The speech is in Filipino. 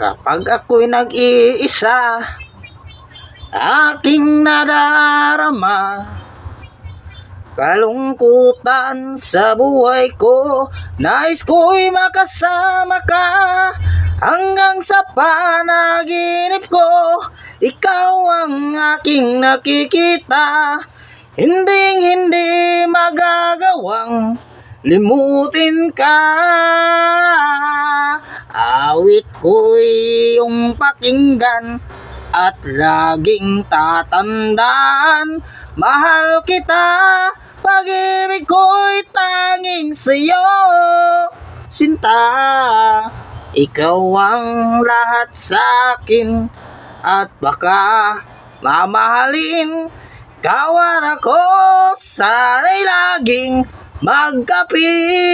Kapag ako'y nag-iisa, aking nadarama kalungkutan sa buhay ko. Nais ko'y makasama ka hanggang sa panaginip ko. Ikaw ang aking nakikita, hindi magagawang limutin ka. Awit ko'y iyong pakinggan at laging tatandaan, mahal kita, pag-ibig ko'y tanging sa'yo, sinta. Ikaw ang lahat sa'kin at baka mamahalin. Ikaw at ako, sana'y laging magkapiling.